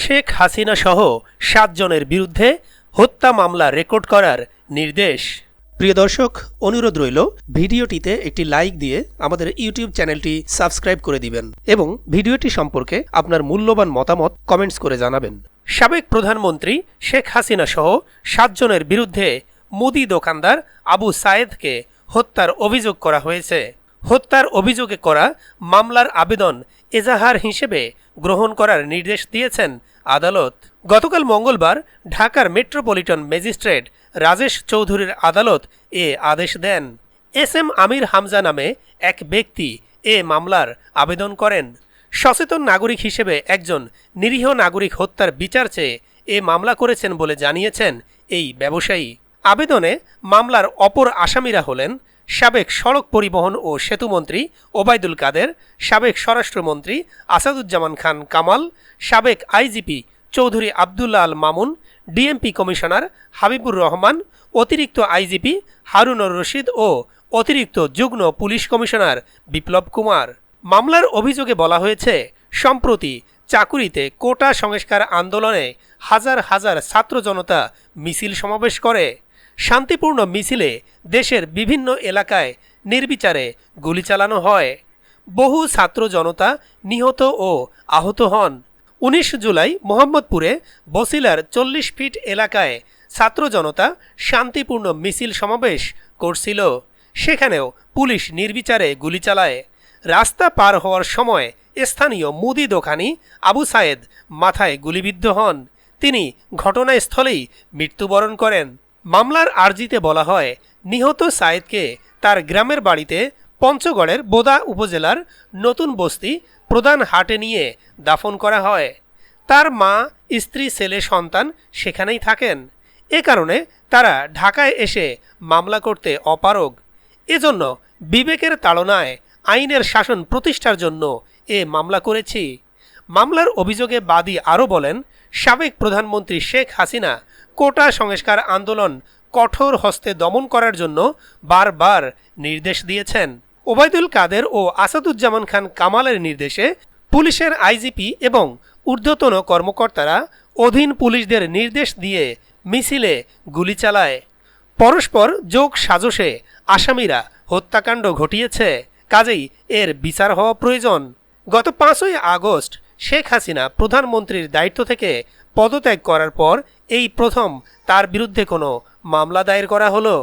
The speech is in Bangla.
শেখ হাসিনা সহ ৭ জনের বিরুদ্ধে হত্যা মামলা রেকর্ড করার নির্দেশ। প্রিয় দর্শক, অনুরোধ রইল ভিডিওটিতে একটি লাইক দিয়ে আমাদের ইউটিউব চ্যানেলটি সাবস্ক্রাইব করে দিবেন এবং ভিডিওটি সম্পর্কে আপনার মূল্যবান মতামত কমেন্টস করে জানাবেন। সাবেক প্রধানমন্ত্রী শেখ হাসিনা সহ ৭ জনের বিরুদ্ধে মুদি দোকানদার আবু সায়েদকে হত্যার অভিযোগ করা হয়েছে। হত্যার অভিযোগে করা মামলার আবেদন এজাহার হিসেবে গ্রহণ করার নির্দেশ দিয়েছেন আদালত। গতকাল মঙ্গলবার ঢাকার মেট্রোপলিটন ম্যাজিস্ট্রেট রাজেশ চৌধুরীর আদালত এ আদেশ দেন। এস এম আমির হামজা নামে এক ব্যক্তি এ মামলার আবেদন করেন। সচেতন নাগরিক হিসেবে একজন নিরীহ নাগরিক হত্যার বিচার চেয়ে এ মামলা করেছেন বলে জানিয়েছেন এই ব্যবসায়ী। আবেদনে মামলার অপর আসামিরা হলেন সাবেক সড়ক পরিবহন ও সেতুমন্ত্রী ওবায়দুল কাদের, সাবেক স্বরাষ্ট্রমন্ত্রী আসাদুজ্জামান খান কামাল, সাবেক IGP Chowdhury Abdullah Al Mamun, DMP commissioner Habibur Rahman, অতিরিক্ত আইজিপি হারুনুর রশিদ ও অতিরিক্ত যুগ্ম পুলিশ কমিশনার বিপ্লব কুমার। মামলার অভিযোগে বলা হয়েছে, সম্প্রতি চাকুরিতে কোটা সংস্কার আন্দোলনে হাজার হাজার ছাত্র জনতা মিছিল সমাবেশ করে। শান্তিপূর্ণ মিছিলে দেশের বিভিন্ন এলাকায় নির্বিচারে গুলি চালানো হয়। বহু ছাত্র জনতা নিহত ও আহত হন। ১৯ জুলাই মোহাম্মদপুরে বছিলার ৪০ ফিট এলাকায় ছাত্র জনতা শান্তিপূর্ণ মিছিল সমাবেশ করছিল। সেখানেও পুলিশ নির্বিচারে গুলি চালায়। রাস্তা পার হওয়ার সময় স্থানীয় মুদি দোকানি আবু সায়েদ মাথায় গুলিবিদ্ধ হন। তিনি ঘটনাস্থলেই মৃত্যুবরণ করেন। মামলার আর্জিতে বলা হয়, নিহত সায়েদকে তার গ্রামের বাড়িতে পঞ্চগড়ের বোদা উপজেলার নতুন বস্তি প্রধান হাটে নিয়ে দাফন করা হয়। তার মা, স্ত্রী, ছেলে, সন্তান সেখানেই থাকেন। এ কারণে তারা ঢাকায় এসে মামলা করতে অপারগ। এজন্য বিবেকের তাড়নায় আইনের শাসন প্রতিষ্ঠার জন্য এ মামলা করেছি। মামলার অভিযোগে বাদী আরও বলেন, সাবেক প্রধানমন্ত্রী শেখ হাসিনা কোটা সংস্কার আন্দোলন কঠোর হস্তে দমন করার জন্য বারবার নির্দেশ দিয়েছেন। ওবায়দুল কাদের ও আসাদুজ্জামান খান কামালের নির্দেশে পুলিশের আইজিপি এবং ঊর্ধ্বতন কর্মকর্তারা অধীন পুলিশদের নির্দেশ দিয়ে মিছিলে গুলি চালায়। পরস্পর যোগ সাজশে আসামিরা হত্যাকাণ্ড ঘটিয়েছে, কাজেই এর বিচার হওয়া প্রয়োজন। গত ৫ই আগস্ট শেখ হাসিনা প্রধানমন্ত্রীর দায়িত্ব থেকে পদত্যাগ করার পর এই প্রথম তার বিরুদ্ধে কোনো মামলা দায়ের করা হলো।